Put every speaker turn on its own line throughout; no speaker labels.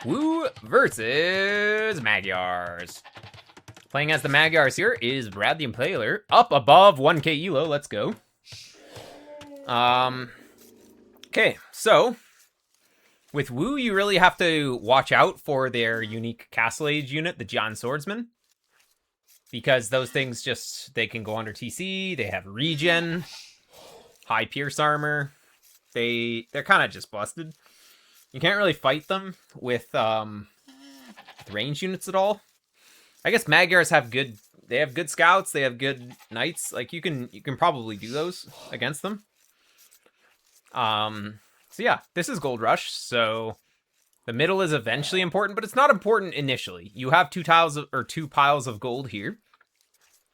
Woo versus Magyars. Playing as the Magyars here is Bradley and Player. Up above 1k elo. Let's go. Okay, so with Wu, you really have to watch out for their unique Castle Age unit, the John Swordsman. Because those things just, they can go under TC, they have regen, high pierce armor. They're kind of just busted. You can't really fight them with range units at all. I guess Magyars have good, they have good scouts, they have good knights. Like you can probably do those against them. So yeah, this is Gold Rush, so the middle is eventually important, but it's not important initially. You have two piles of gold here.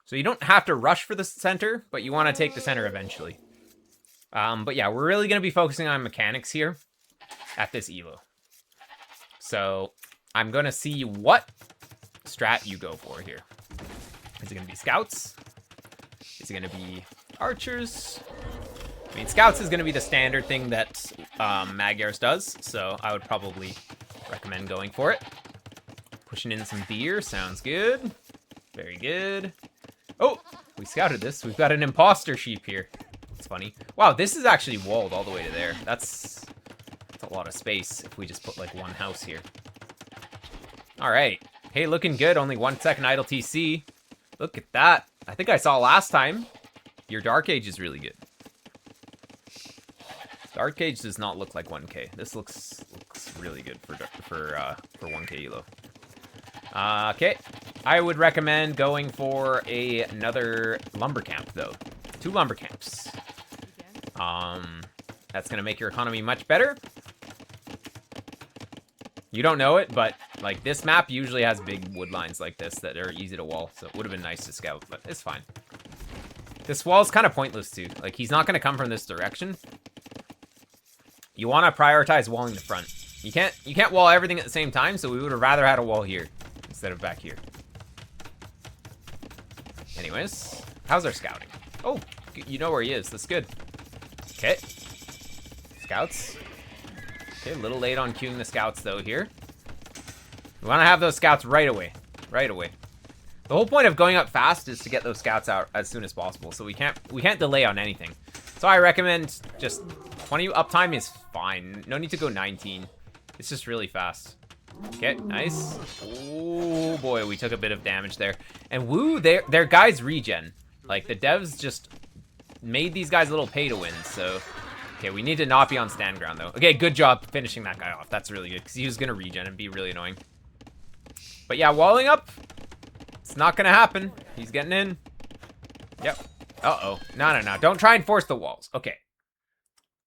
So you don't have to rush for the center, but you want to take the center eventually. But yeah, we're really going to be focusing on mechanics here at this elo. So I'm going to see what strat you go for here. Is it going to be scouts? Is it going to be archers? I mean, scouts is going to be the standard thing that Magyars does, so I would probably recommend going for it. Pushing in some beer, sounds good. Very good. Oh, we scouted this. We've got an imposter sheep here. It's funny. Wow, this is actually walled all the way to there. That's a lot of space if we just put like one house here. All right. Hey, looking good. Only 1 second idle TC. Look at that. I think I saw last time. Your Dark Age is really good. Dark Age does not look like 1k. This looks really good for 1k elo. Okay. I would recommend going for another lumber camp though. 2 lumber camps. That's gonna make your economy much better. You don't know it, but like this map usually has big wood lines like this that are easy to wall, so it would have been nice to scout, but it's fine. This wall's kind of pointless too. Like he's not gonna come from this direction. You want to prioritize walling the front. You can't wall everything at the same time, so we would have rather had a wall here instead of back here. Anyways, how's our scouting? Oh, you know where he is. That's good. Okay. Scouts. Okay, a little late on queuing the scouts though here. We want to have those scouts right away. Right away. The whole point of going up fast is to get those scouts out as soon as possible, so we can't delay on anything. So I recommend just 20 uptime is fine. No need to go 19. It's just really fast. Okay, nice. Oh boy, we took a bit of damage there. And woo, their guys regen. Like the devs just made these guys a little pay to win, so. Okay, we need to not be on stand ground though. Okay, good job finishing that guy off. That's really good, because he was gonna regen and be really annoying. But yeah, walling up, it's not gonna happen. He's getting in. Yep. Uh-oh. No. Don't try and force the walls. Okay.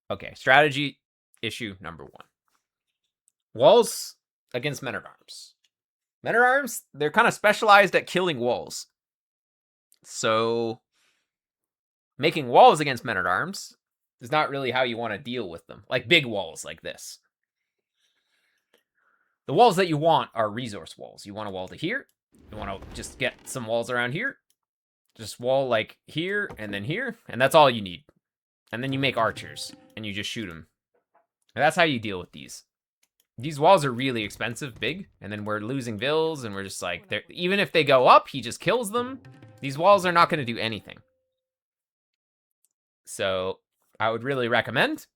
Okay, strategy issue number 1. Walls against men-at-arms. Men-at-arms, they're kind of specialized at killing walls. So, making walls against men-at-arms is not really how you want to deal with them. Like big walls like this. The walls that you want are resource walls. You want a wall to here. You want to just get some walls around here. Just wall like here, and that's all you need. And then you make archers, and you just shoot them. And that's how you deal with these. These walls are really expensive, big, and then we're losing vills, and we're just like, even if they go up, he just kills them. These walls are not going to do anything. So, I would really recommend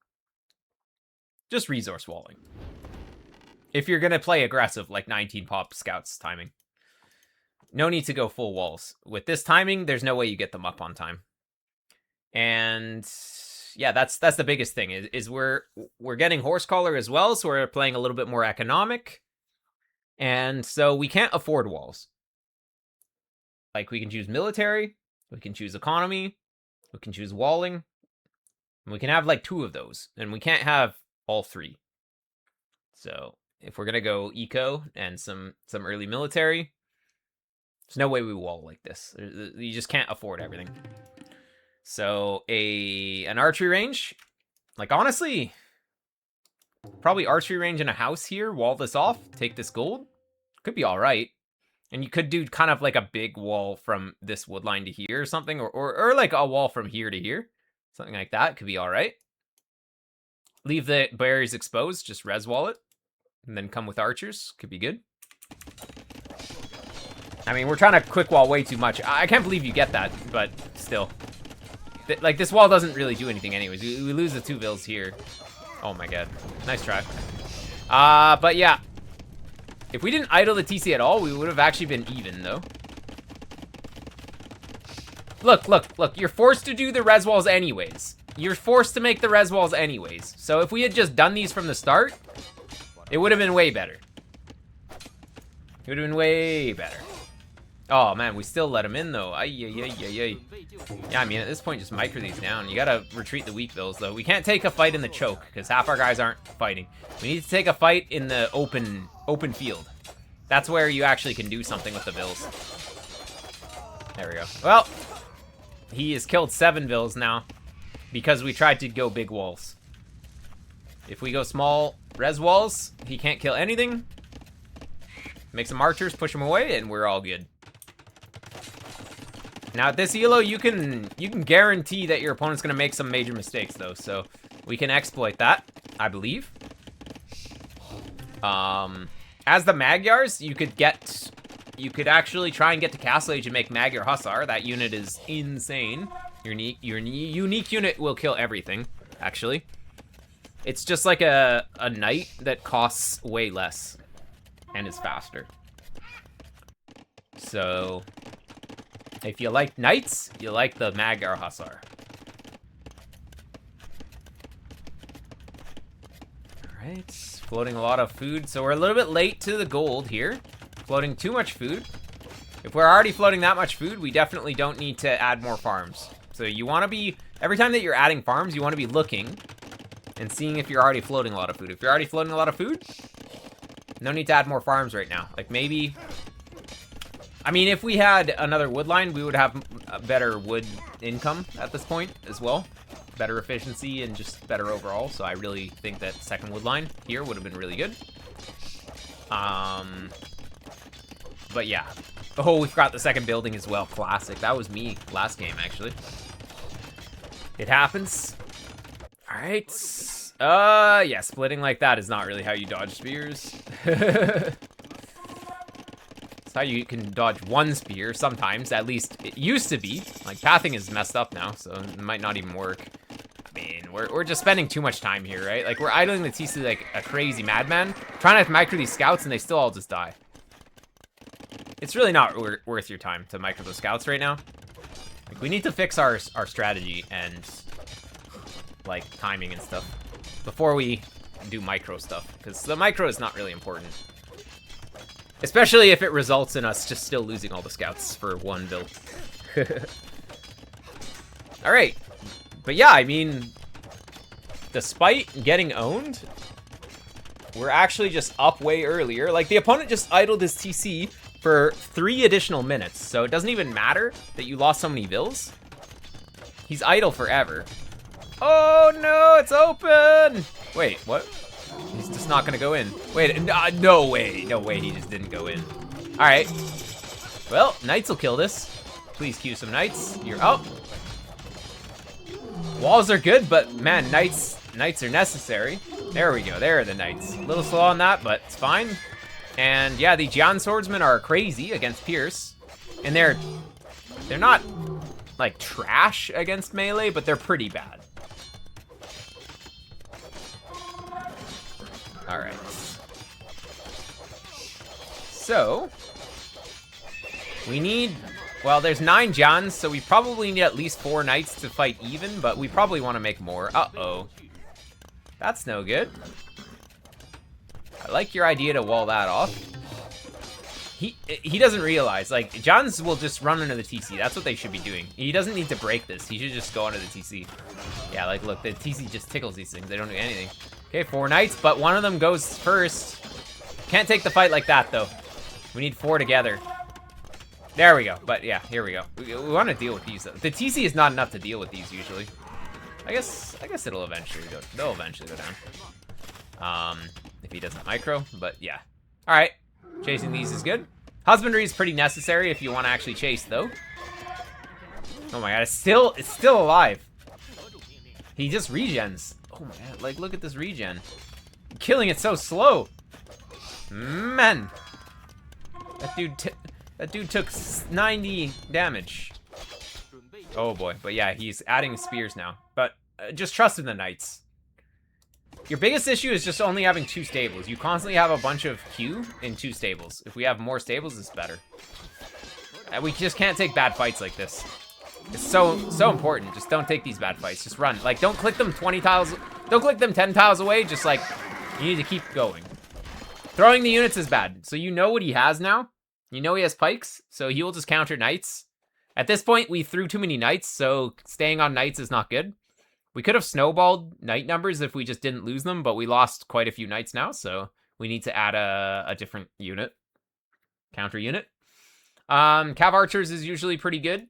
just resource walling. If you're going to play aggressive, like 19 pop scouts timing. No need to go full walls. With this timing, there's no way you get them up on time. And yeah, that's the biggest thing is we're getting horse collar as well, so we're playing a little bit more economic. And so we can't afford walls. Like we can choose military, we can choose economy, we can choose walling. And we can have like 2 of those, and we can't have all 3. So if we're gonna go eco and some early military, there's no way we wall like this. You just can't afford everything. So an archery range, like honestly, probably archery range in a house here, wall this off, take this gold, could be all right. And you could do kind of like a big wall from this wood line to here or something, or like a wall from here to here, something like that could be all right. Leave the barriers exposed, just res wall it. And then come with archers. Could be good. I mean, we're trying to quick wall way too much. I can't believe you get that, but still. Like, this wall doesn't really do anything anyways. We lose the 2 vills here. Oh my god. Nice try. But yeah. If we didn't idle the TC at all, we would have actually been even, though. Look, look, look. You're forced to do the res walls anyways. You're forced to make the res walls anyways. So if we had just done these from the start, it would have been way better. It would have been way better. Oh, man, we still let him in, though. Ay. Yeah, I mean, at this point, just micro these down. You gotta retreat the weak vills, though. We can't take a fight in the choke, because half our guys aren't fighting. We need to take a fight in the open field. That's where you actually can do something with the vills. There we go. Well, he has killed 7 vills now, because we tried to go big walls. If we go small res walls, he can't kill anything. Make some archers, push him away, and we're all good. Now at this elo, you can guarantee that your opponent's gonna make some major mistakes though, so we can exploit that, I believe. As the Magyars, you could actually try and get to Castle Age and make Magyar Hussar. That unit is insane. Your unique unit will kill everything, actually. It's just like a knight that costs way less and is faster. So if you like knights, you like the Magyar Hussar. Alright, floating a lot of food. So we're a little bit late to the gold here. Floating too much food. If we're already floating that much food, we definitely don't need to add more farms. So you want to be, every time that you're adding farms, you want to be looking and seeing if you're already floating a lot of food. If you're already floating a lot of food, no need to add more farms right now. Like maybe, I mean, if we had another wood line, we would have a better wood income at this point as well. Better efficiency and just better overall. So I really think that second wood line here would have been really good. But yeah. Oh, we forgot the second building as well. Classic. That was me last game, actually. It happens. All right. Yeah, splitting like that is not really how you dodge spears. It's how you can dodge one spear sometimes. At least it used to be. Like, pathing is messed up now, so it might not even work. I mean, we're just spending too much time here, right? Like, we're idling the TC like a crazy madman, trying to micro these scouts, and they still all just die. It's really not worth your time to micro those scouts right now. Like, we need to fix our strategy and, like, timing and stuff before we do micro stuff, because the micro is not really important. Especially if it results in us just still losing all the scouts for one build. Alright. But yeah, I mean, despite getting owned, we're actually just up way earlier. Like, the opponent just idled his TC for 3 additional minutes, so it doesn't even matter that you lost so many vills. He's idle forever. Oh no, it's open! Wait, what? He's just not gonna go in. Wait, no way. No way he just didn't go in. Alright. Well, knights will kill this. Please queue some knights. You're up. Walls are good, but man, knights are necessary. There we go, there are the knights. A little slow on that, but it's fine. And yeah, the Gian swordsmen are crazy against Pierce. And they're not like trash against melee, but they're pretty bad. All right. So we need, well, there's 9 Gians, so we probably need at least 4 knights to fight even, but we probably want to make more. Uh-oh. That's no good. I like your idea to wall that off. He doesn't realize, like, Johns will just run into the TC. That's what they should be doing. He doesn't need to break this. He should just go under the TC. Yeah, like, look, the TC just tickles these things. They don't do anything. Okay, 4 knights, but one of them goes first. Can't take the fight like that, though. We need 4 together. There we go. But yeah, here we go. We want to deal with these, though. The TC is not enough to deal with these usually. I guess it'll eventually go. They'll eventually go down. If he doesn't micro, but yeah. All right, chasing these is good. Husbandry is pretty necessary if you want to actually chase, though. Oh my god, it's still alive. He just regens. Oh my god, like, look at this regen. Killing it so slow. Man. That dude took 90 damage. Oh boy, but yeah, he's adding spears now. But just trust in the knights. Your biggest issue is just only having 2 stables. You constantly have a bunch of Q in 2 stables. If we have more stables, it's better. And we just can't take bad fights like this. It's so important. Just don't take these bad fights. Just run. Like, don't click them 20 tiles. Don't click them 10 tiles away. Just like, you need to keep going. Throwing the units is bad. So you know what he has now. You know he has pikes. So he will just counter knights. At this point, we threw too many knights. So staying on knights is not good. We could have snowballed knight numbers if we just didn't lose them. But we lost quite a few knights now. So we need to add a different unit. Counter unit. Cav archers is usually pretty good.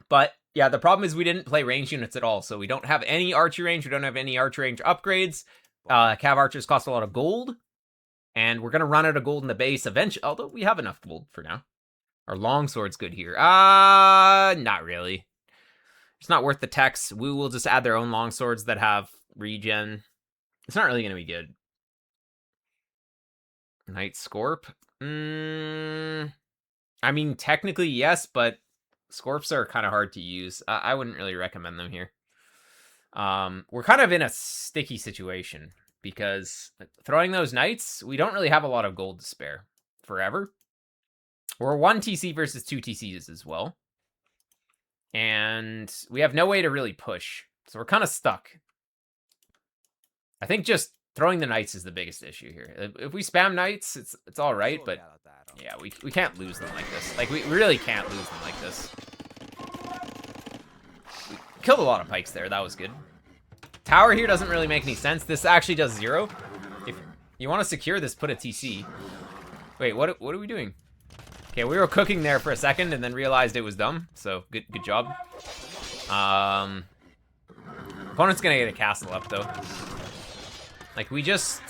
But yeah, the problem is we didn't play range units at all. So we don't have any archery range. We don't have any archery range upgrades. Cav archers cost a lot of gold. And we're going to run out of gold in the base eventually. Although we have enough gold for now. Our longsword's good here. Not really. It's not worth the techs. We will just add their own longswords that have regen. It's not really going to be good. Knight Scorp. I mean, technically, yes, but Scorps are kind of hard to use. I wouldn't really recommend them here. We're kind of in a sticky situation because throwing those knights, we don't really have a lot of gold to spare forever. We're 1 TC versus 2 TCs as well. And we have no way to really push. So we're kind of stuck. I think just throwing the knights is the biggest issue here. If we spam knights, it's all right, but yeah, we can't lose them like this. Like, we really can't lose them like this. We killed a lot of pikes there. That was good. Tower here doesn't really make any sense. This actually does 0. If you want to secure this, put a TC. Wait, what are we doing? Okay, we were cooking there for a second and then realized it was dumb. So, good job. Opponent's gonna get a castle up, though. Like, we just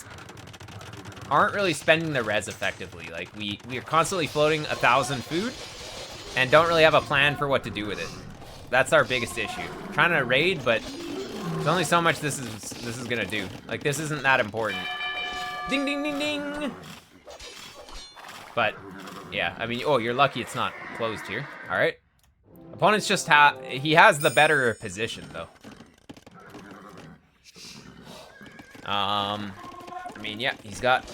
aren't really spending the res effectively. Like, we are constantly floating 1,000 food and don't really have a plan for what to do with it. That's our biggest issue. We're trying to raid, but there's only so much this is gonna do. Like, this isn't that important. Ding, ding, ding, ding! But, yeah, I mean, oh, you're lucky it's not closed here. All right. Opponent's just he has the better position, though. I mean, yeah, he's got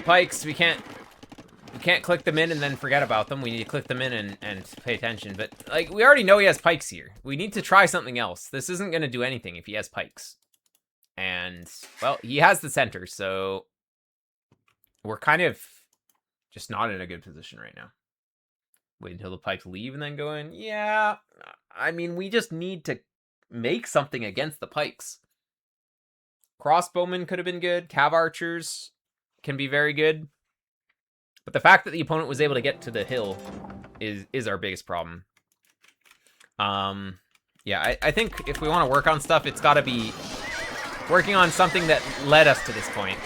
pikes. We can't click them in and then forget about them. We need to click them in and pay attention. But, like, we already know he has pikes here. We need to try something else. This isn't going to do anything if he has pikes. And, well, he has the center, so we're kind of just not in a good position right now. Wait until the pikes leave and then go in. Yeah, I mean, we just need to make something against the pikes. Crossbowmen could have been good. Cav archers can be very good. But the fact that the opponent was able to get to the hill is our biggest problem. Yeah, I think if we want to work on stuff, it's got to be working on something that led us to this point.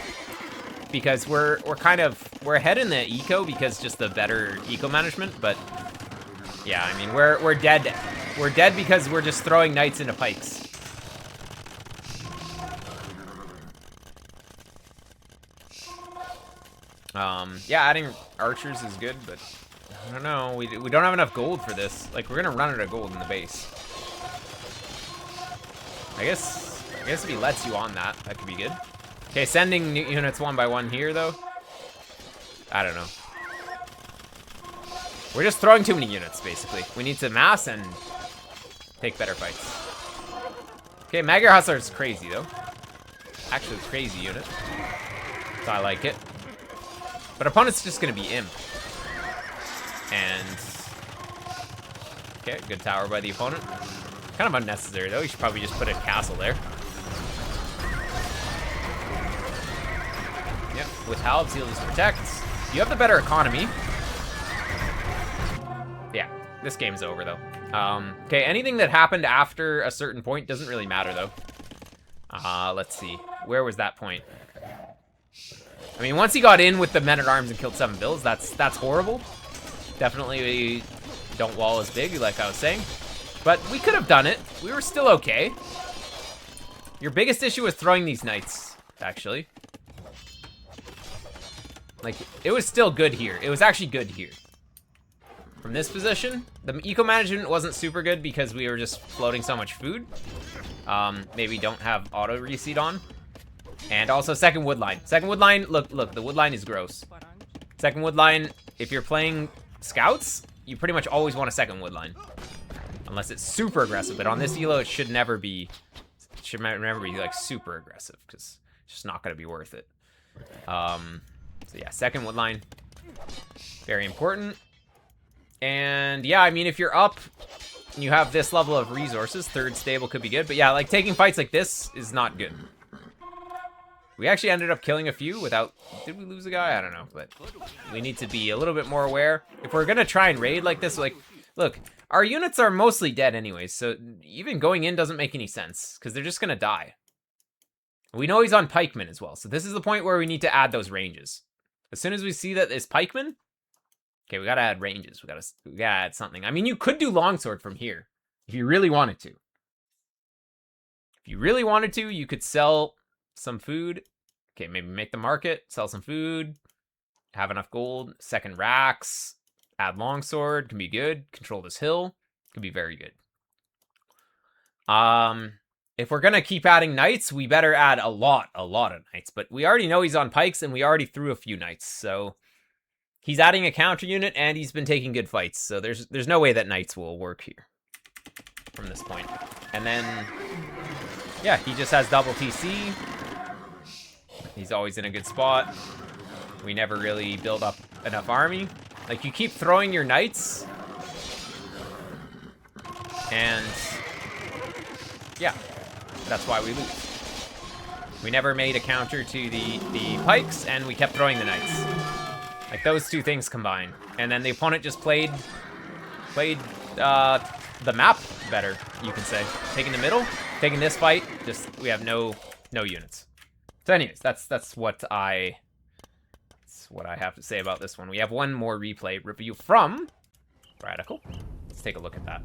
Because we're ahead in the eco because just the better eco management, but yeah, I mean we're dead. We're dead because we're just throwing knights into pikes. Yeah, adding archers is good, but I don't know. We don't have enough gold for this. Like, we're gonna run out of gold in the base. I guess if he lets you on that could be good. Okay, sending units 1 by 1 here, though. I don't know. We're just throwing too many units, basically. We need to mass and take better fights. Okay, Magyar Hussar is crazy, though. Actually, crazy unit. So I like it. But opponent's just going to be imp. And... okay, good tower by the opponent. Kind of unnecessary, though. You should probably just put a castle there. Yep, with halves, he'll just protect. You have the better economy. Yeah, this game's over, though. Okay, anything that happened after a certain point doesn't really matter, though. Let's see. Where was that point? I mean, once he got in with the men-at-arms and killed 7 bills, that's horrible. Definitely don't wall as big, like I was saying. But we could have done it. We were still okay. Your biggest issue was throwing these knights, actually. Like, it was still good here. It was actually good here. From this position, the eco-management wasn't super good because we were just floating so much food. Maybe don't have auto reseed on. And also second wood line. Second wood line, look, the wood line is gross. Second wood line, if you're playing scouts, you pretty much always want a second wood line. Unless it's super aggressive, but on this elo, it should never be, like super aggressive because it's just not gonna be worth it. So yeah, second wood line, very important. And yeah, I mean, if you're up and you have this level of resources, third stable could be good. But yeah, like taking fights like this is not good. We actually ended up killing a few without, did we lose a guy? I don't know, but we need to be a little bit more aware. If we're gonna try and raid like this, like, look, our units are mostly dead anyways, so even going in doesn't make any sense because they're just gonna die. We know he's on pikeman as well, so this is the point where we need to add those ranges. As soon as we see that it's pikeman, okay, we gotta add ranges. We gotta add something. I mean, you could do longsword from here if you really wanted to. If you really wanted to, you could sell some food. Okay, maybe make the market, sell some food, have enough gold, second racks, add longsword, can be good. Control this hill, can be very good. If we're gonna keep adding knights, we better add a lot of knights. But we already know he's on pikes, and we already threw a few knights, so he's adding a counter unit, and he's been taking good fights. So there's no way that knights will work here from this point. And then, yeah, he just has double TC. He's always in a good spot. We never really build up enough army. Like, you keep throwing your knights, and yeah, that's why we lose. We never made a counter to the pikes, and we kept throwing the knights. Like, those two things combined. And then the opponent just played the map better, you can say. Taking the middle, taking this fight, just, we have no units. So anyways, that's what I have to say about this one. We have one more replay review from Radical. Let's take a look at that.